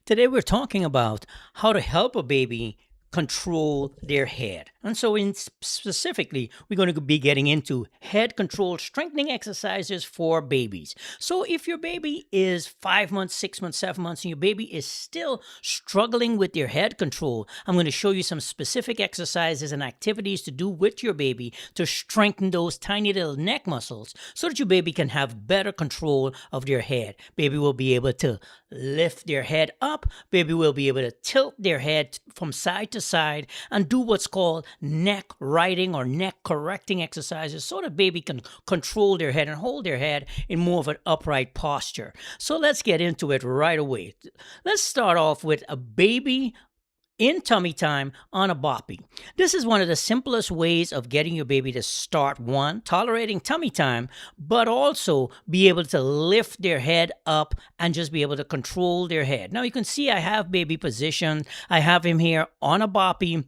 Today we're talking about how to help a baby control their head. And so specifically, we're going to be getting into head control strengthening exercises for babies. So if your baby is 5 months, 6 months, 7 months, and your baby is still struggling with their head control, I'm going to show you some specific exercises and activities to do with your baby to strengthen those tiny little neck muscles so that your baby can have better control of their head. Baby will be able to lift their head up. Baby will be able to tilt their head from side to side and do what's called neck righting or neck correcting exercises so the baby can control their head and hold their head in more of an upright posture. So let's get into it right away. Let's start off with a baby in tummy time on a boppy. This is one of the simplest ways of getting your baby to start, one, tolerating tummy time, but also be able to lift their head up and just be able to control their head. Now you can see I have baby positioned. I have him here on a boppy.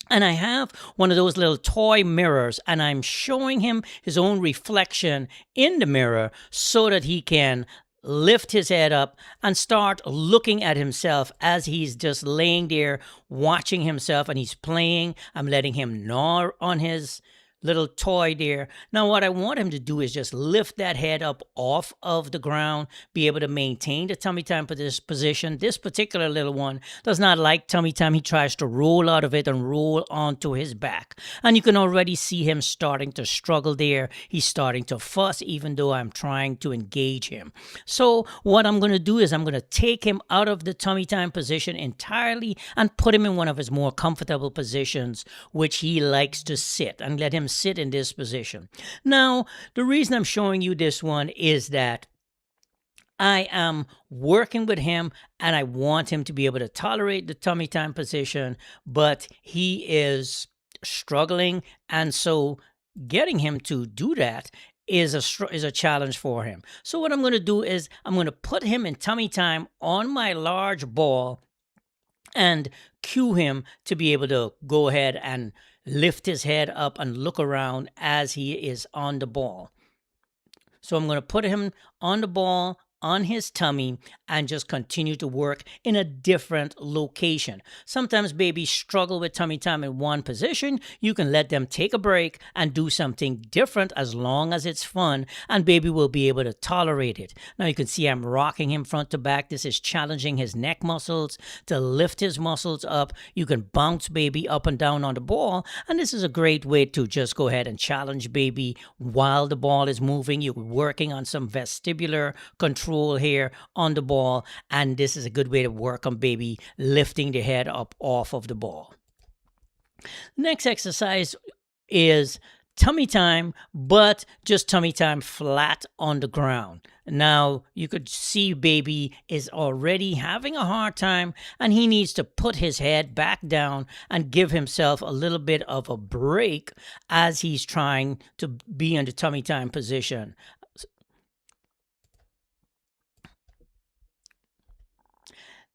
And I have one of those little toy mirrors, and I'm showing him his own reflection in the mirror so that he can lift his head up and start looking at himself as he's just laying there watching himself, and he's playing. I'm letting him gnaw on his little toy there. Now what I want him to do is just lift that head up off of the ground, be able to maintain the tummy time for this position. This particular little one does not like tummy time. He tries to roll out of it and roll onto his back. And you can already see him starting to struggle there. He's starting to fuss even though I'm trying to engage him. So what I'm going to do is I'm going to take him out of the tummy time position entirely and put him in one of his more comfortable positions, which he likes to sit, and let him sit in this position. Now, the reason I'm showing you this one is that I am working with him and I want him to be able to tolerate the tummy time position, but he is struggling, and so getting him to do that is a challenge for him. So what I'm going to do is I'm going to put him in tummy time on my large ball and cue him to be able to go ahead and lift his head up and look around as he is on the ball. So I'm going to put him on the ball, on his tummy, and just continue to work in a different location. Sometimes babies struggle with tummy time in one position. You can let them take a break and do something different as long as it's fun, and baby will be able to tolerate it. Now you can see I'm rocking him front to back. This is challenging his neck muscles to lift his muscles up. You can bounce baby up and down on the ball, and this is a great way to just go ahead and challenge baby while the ball is moving. You're working on some vestibular control here on the ball, and this is a good way to work on baby lifting the head up off of the ball. Next exercise is tummy time, but just tummy time flat on the ground. Now you could see baby is already having a hard time, and he needs to put his head back down and give himself a little bit of a break as he's trying to be in the tummy time position.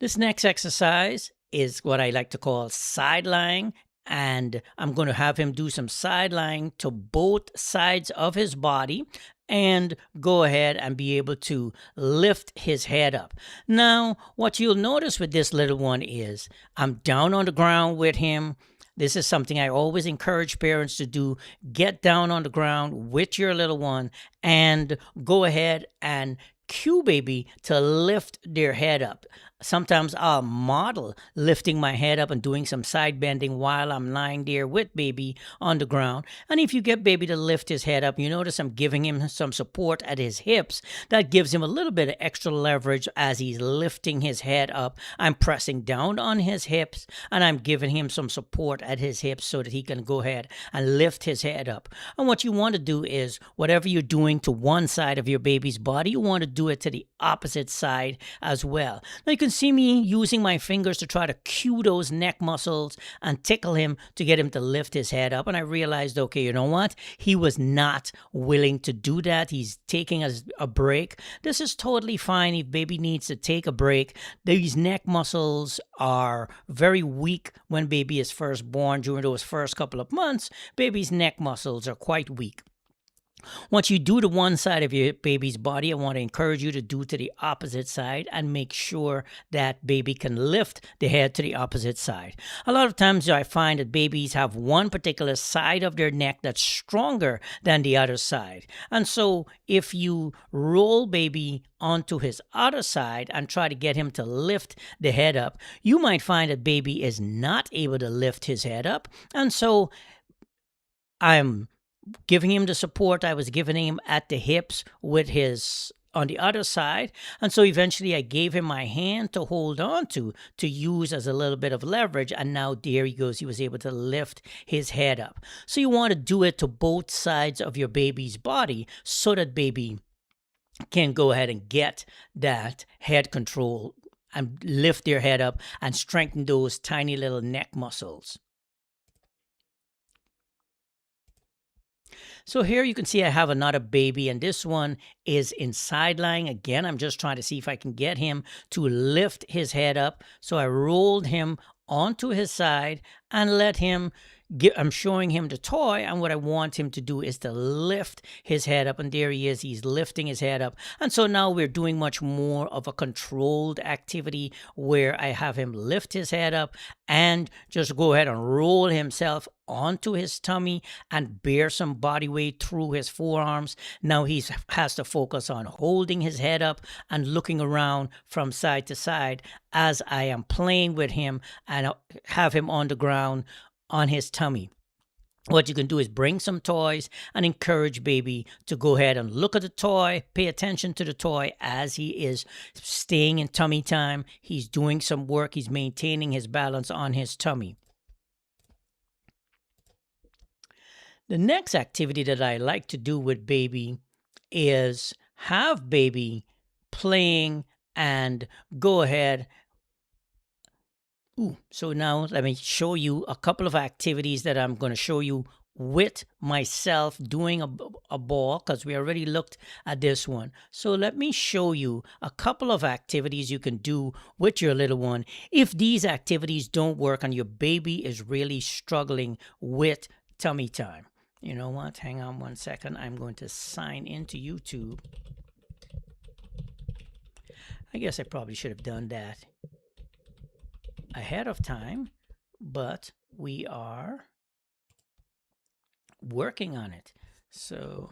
This next exercise is what I like to call side lying, and I'm going to have him do some side lying to both sides of his body and go ahead and be able to lift his head up. Now, what you'll notice with this little one is I'm down on the ground with him. This is something I always encourage parents to do. Get down on the ground with your little one and go ahead and cue baby to lift their head up. Sometimes I'll model lifting my head up and doing some side bending while I'm lying there with baby on the ground. And if you get baby to lift his head up, you notice I'm giving him some support at his hips. That gives him a little bit of extra leverage as he's lifting his head up. I'm pressing down on his hips, and I'm giving him some support at his hips so that he can go ahead and lift his head up. And what you want to do is whatever you're doing to one side of your baby's body, you want to do it to the opposite side as well. Now you can see me using my fingers to try to cue those neck muscles and tickle him to get him to lift his head up. And I realized, okay, you know what? He was not willing to do that. He's taking a break. This is totally fine if baby needs to take a break. These neck muscles are very weak when baby is first born. During those first couple of months, baby's neck muscles are quite weak. Once you do to one side of your baby's body, I want to encourage you to do to the opposite side and make sure that baby can lift the head to the opposite side. A lot of times I find that babies have one particular side of their neck that's stronger than the other side. And so if you roll baby onto his other side and try to get him to lift the head up, you might find that baby is not able to lift his head up. And so I'm giving him the support I was giving him at the hips with his on the other side. And so eventually I gave him my hand to hold on to use as a little bit of leverage. And now there he goes. He was able to lift his head up. So you want to do it to both sides of your baby's body so that baby can go ahead and get that head control and lift their head up and strengthen those tiny little neck muscles. So here you can see I have another baby, and this one is in side lying. Again, I'm just trying to see if I can get him to lift his head up. So I rolled him onto his side and let him I'm showing him the toy, and what I want him to do is to lift his head up. And there he is. He's lifting his head up. And so now we're doing much more of a controlled activity where I have him lift his head up and just go ahead and roll himself onto his tummy and bear some body weight through his forearms. Now he has to focus on holding his head up and looking around from side to side as I am playing with him and have him on the ground on his tummy. What you can do is bring some toys and encourage baby to go ahead and look at the toy, pay attention to the toy as he is staying in tummy time. He's doing some work. He's maintaining his balance on his tummy. The next activity that I like to do with baby is have baby playing and go ahead. So now let me show you a couple of activities that I'm going to show you with myself doing a ball, because we already looked at this one. So let me show you a couple of activities you can do with your little one if these activities don't work and your baby is really struggling with tummy time. You know what? Hang on one second. I'm going to sign into YouTube. I guess I probably should have done that ahead of time, but we are working on it. So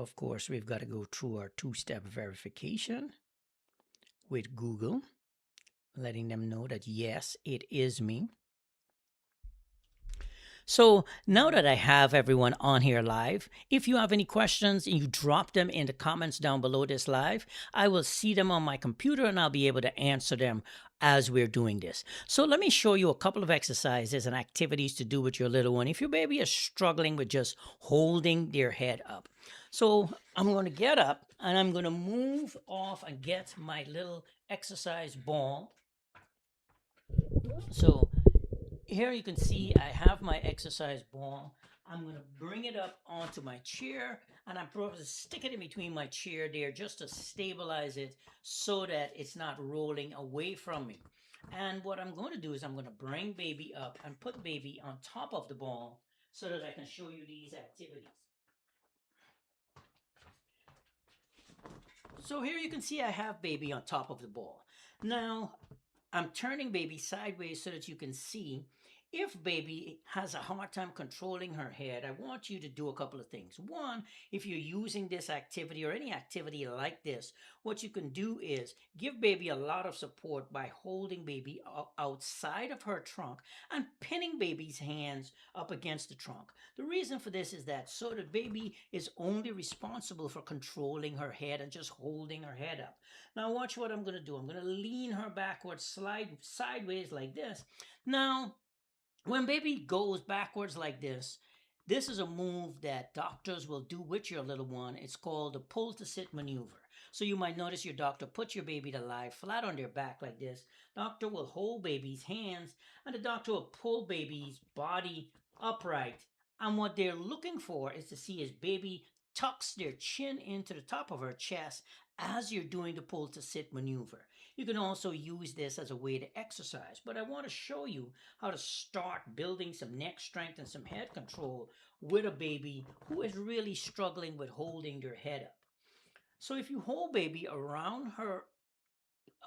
of course, we've got to go through our two-step verification with Google, letting them know that yes, it is me. So now that I have everyone on here live, if you have any questions and you drop them in the comments down below this live, I will see them on my computer and I'll be able to answer them as we're doing this. So let me show you a couple of exercises and activities to do with your little one if your baby is struggling with just holding their head up. So I'm going to get up and I'm going to move off and get my little exercise ball. So here you can see I have my exercise ball. I'm going to bring it up onto my chair and I'm probably stick it in between my chair there just to stabilize it so that it's not rolling away from me. And what I'm going to do is I'm going to bring baby up and put baby on top of the ball so that I can show you these activities. So here you can see I have baby on top of the ball. Now I'm turning baby sideways so that you can see if baby has a hard time controlling her head. I want you to do a couple of things. One, if you're using this activity or any activity like this, what you can do is give baby a lot of support by holding baby outside of her trunk and pinning baby's hands up against the trunk. The reason for this is that so that baby is only responsible for controlling her head and just holding her head up. Now watch what I'm going to do. I'm going to lean her backwards, slide sideways like this. Now, when baby goes backwards like this is a move that doctors will do with your little one. It's called the pull to sit maneuver. So you might notice your doctor puts your baby to lie flat on their back like this. Doctor will hold baby's hands and the doctor will pull baby's body upright. And what they're looking for is to see as baby tucks their chin into the top of her chest as you're doing the pull to sit maneuver. You can also use this as a way to exercise, but I want to show you how to start building some neck strength and some head control with a baby who is really struggling with holding their head up. So if you hold baby around her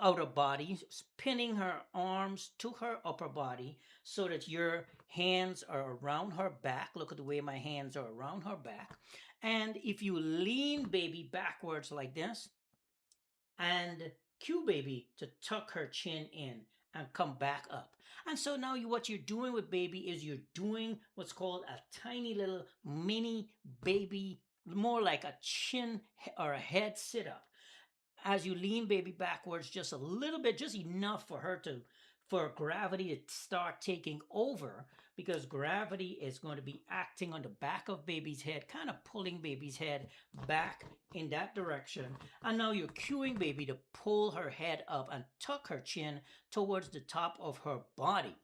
outer body, pinning her arms to her upper body so that your hands are around her back. Look at the way my hands are around her back. And if you lean baby backwards like this and cue baby to tuck her chin in and come back up. And so now what you're doing with baby is you're doing what's called a tiny little mini baby, more like a chin or a head sit up as you lean baby backwards just a little bit, just enough for gravity to start taking over, because gravity is going to be acting on the back of baby's head, kind of pulling baby's head back in that direction. And now you're cueing baby to pull her head up and tuck her chin towards the top of her body.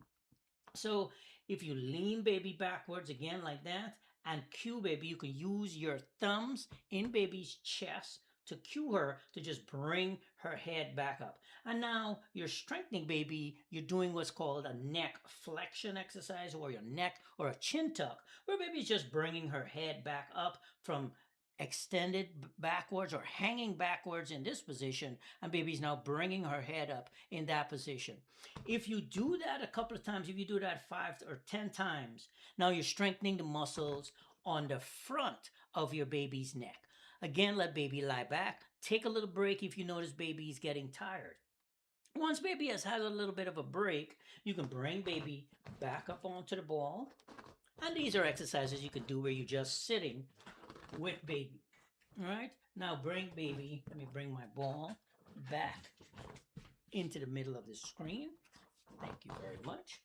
So if you lean baby backwards again like that and cue baby, you can use your thumbs in baby's chest to cue her to just bring her head back up. And now you're strengthening baby. You're doing what's called a neck flexion exercise, or your neck or a chin tuck, where baby's just bringing her head back up from extended backwards or hanging backwards in this position, and baby's now bringing her head up in that position. If you do that a couple of times, if you do that 5 or 10 times, now you're strengthening the muscles on the front of your baby's neck. Again, let baby lie back. Take a little break if you notice baby is getting tired. Once baby has had a little bit of a break, you can bring baby back up onto the ball. And these are exercises you can do where you're just sitting with baby. All right, now bring baby, let me bring my ball back into the middle of the screen. Thank you very much.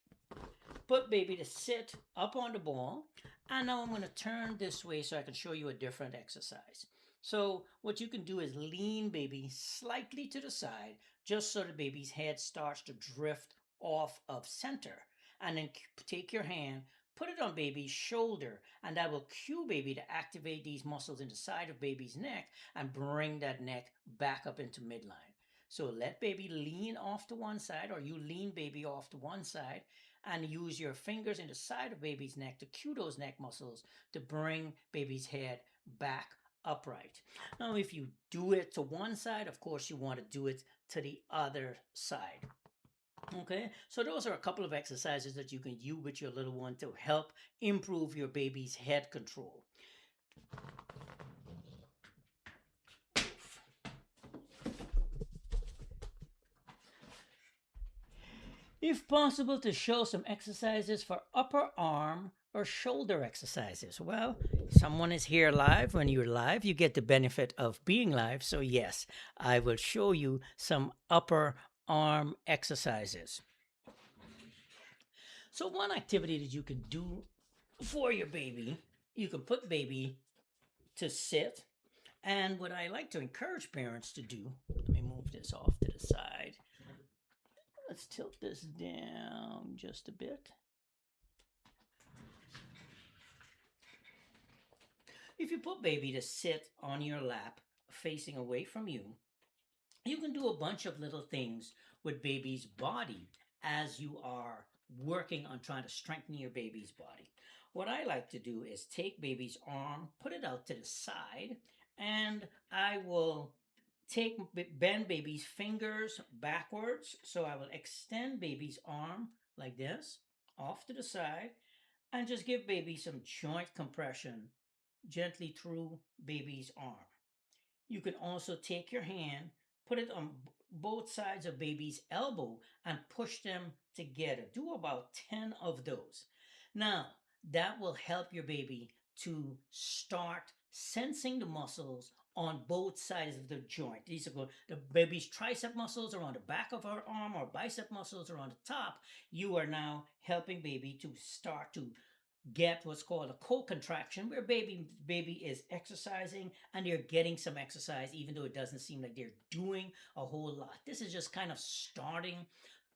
Put baby to sit up on the ball. And now I'm going to turn this way so I can show you a different exercise. So what you can do is lean baby slightly to the side, just so the baby's head starts to drift off of center. And then take your hand, put it on baby's shoulder, and that will cue baby to activate these muscles in the side of baby's neck and bring that neck back up into midline. So let baby lean off to one side, or you lean baby off to one side, and use your fingers in the side of baby's neck to cue those neck muscles to bring baby's head back upright. Now, if you do it to one side, of course, you want to do it to the other side. Okay, so those are a couple of exercises that you can use with your little one to help improve your baby's head control. If possible, to show some exercises for upper arm or shoulder exercises. Well, someone is here live. When you're live, you get the benefit of being live. So yes, I will show you some upper arm exercises. So one activity that you can do for your baby, you can put baby to sit. And what I like to encourage parents to do, let me move this off to the side. Let's tilt this down just a bit. If you put baby to sit on your lap facing away from you, you can do a bunch of little things with baby's body as you are working on trying to strengthen your baby's body. What I like to do is take baby's arm, put it out to the side, and I will bend baby's fingers backwards. So I will extend baby's arm like this, off to the side, and just give baby some joint compression gently through baby's arm. You can also take your hand, put it on both sides of baby's elbow, and push them together. Do about 10 of those. Now, that will help your baby to start sensing the muscles on both sides of the joint. These are the baby's tricep muscles are on the back of her arm, or bicep muscles are on the top. You are now helping baby to start to get what's called a co-contraction, where baby is exercising and they're getting some exercise, even though it doesn't seem like they're doing a whole lot. This is just kind of starting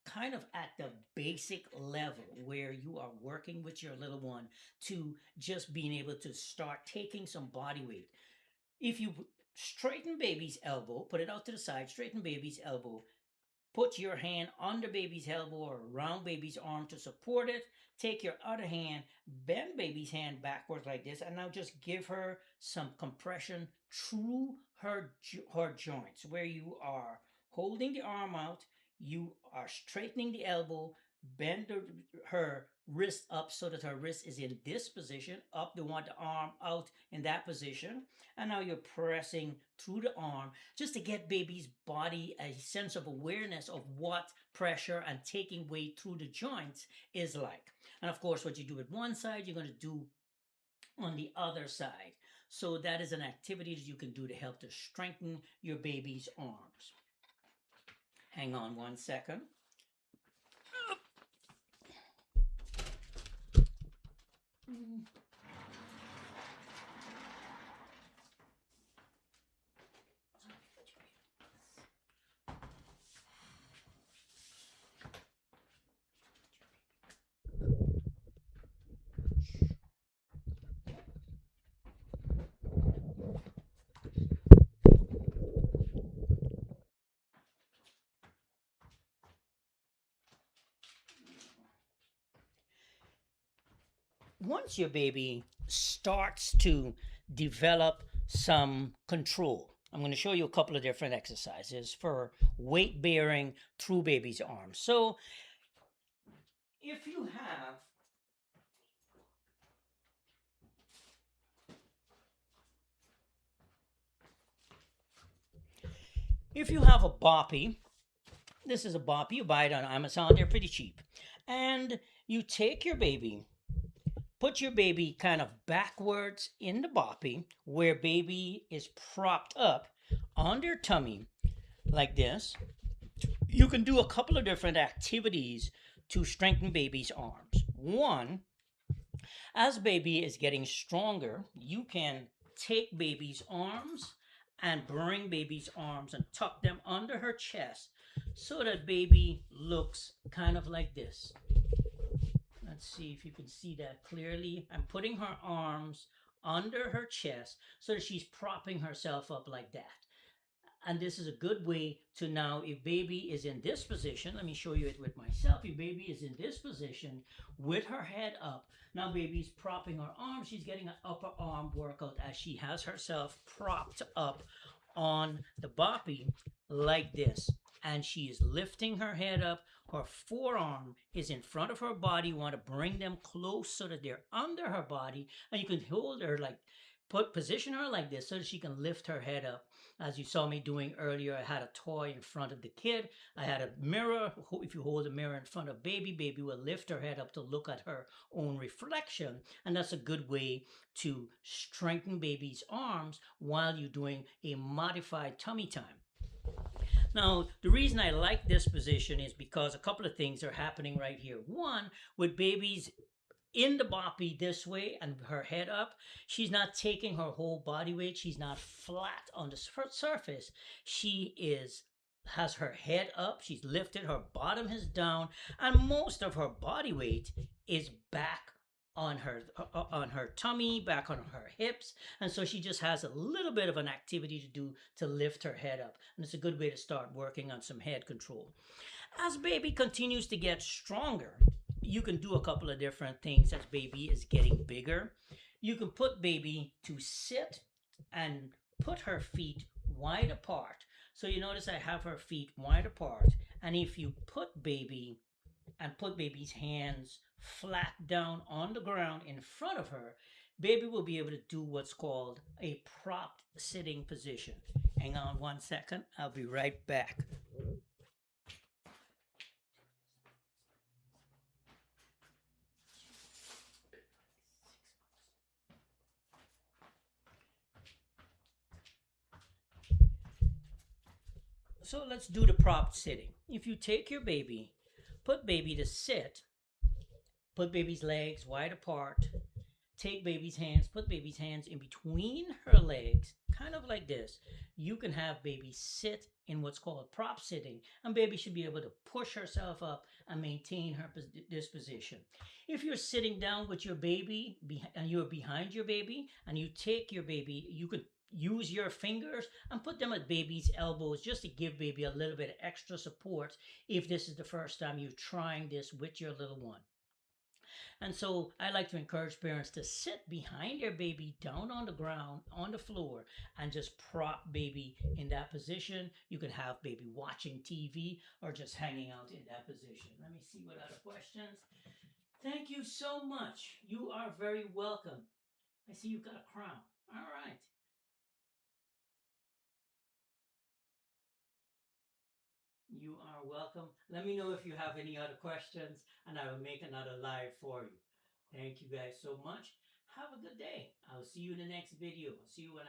kind of at the basic level where you are working with your little one to just being able to start taking some body weight. If you straighten baby's elbow, put it out to the side, straighten baby's elbow, put your hand under baby's elbow or around baby's arm to support it. Take your other hand, bend baby's hand backwards like this, and now just give her some compression through her joints where you are holding the arm out, you are straightening the elbow, bend her wrist up so that her wrist is in this position, up the one, the arm out in that position, and now you're pressing through the arm just to get baby's body a sense of awareness of what pressure and taking weight through the joints is like. And of course, what you do at one side, you're going to do on the other side. So that is an activity that you can do to help to strengthen your baby's arms. Hang on one second. Once your baby starts to develop some control, I'm going to show you a couple of different exercises for weight bearing through baby's arms. So if you have a boppy, this is a boppy, you buy it on Amazon, they're pretty cheap. And you take your baby, put your baby kind of backwards in the boppy where baby is propped up on their tummy like this. You can do a couple of different activities to strengthen baby's arms. One, as baby is getting stronger, you can take baby's arms and bring baby's arms and tuck them under her chest so that baby looks kind of like this. Let's see if you can see that clearly. I'm putting her arms under her chest so that she's propping herself up like that. And this is a good way to now, if baby is in this position, let me show you it with myself. If baby is in this position with her head up, now baby's propping her arm. She's getting an upper arm workout as she has herself propped up on the boppy like this. And she is lifting her head up. Her forearm is in front of her body. You want to bring them close so that they're under her body. And you can hold her like, position her like this so that she can lift her head up. As you saw me doing earlier, I had a toy in front of the kid. I had a mirror. If you hold a mirror in front of baby, baby will lift her head up to look at her own reflection. And that's a good way to strengthen baby's arms while you're doing a modified tummy time. Now, the reason I like this position is because a couple of things are happening right here. One, with babies in the boppy this way and her head up, she's not taking her whole body weight. She's not flat on the surface. She has her head up. She's lifted. Her bottom is down, and most of her body weight is back on her tummy, back on her hips, and so she just has a little bit of an activity to do to lift her head up, and it's a good way to start working on some head control. As baby continues to get stronger, you can do a couple of different things as baby is getting bigger. You can put baby to sit and put her feet wide apart. So you notice I have her feet wide apart. And if you put baby's hands flat down on the ground in front of her, baby will be able to do what's called a propped sitting position. Hang on one second. I'll be right back. So let's do the propped sitting. If you take your baby, put baby to sit, put baby's legs wide apart, take baby's hands, put baby's hands in between her legs, kind of like this. You can have baby sit in what's called prop sitting, and baby should be able to push herself up and maintain this position. If you're sitting down with your baby and you're behind your baby, and you take your baby, you could use your fingers and put them at baby's elbows just to give baby a little bit of extra support if this is the first time you're trying this with your little one. And so I like to encourage parents to sit behind their baby down on the ground, on the floor, and just prop baby in that position. You could have baby watching TV or just hanging out in that position. Let me see what other questions. Thank you so much. You are very welcome. I see you've got a crown. All right. You are welcome. Let me know if you have any other questions, and I will make another live for you. Thank you guys so much. Have a good day. I'll see you in the next video. I'll see you when I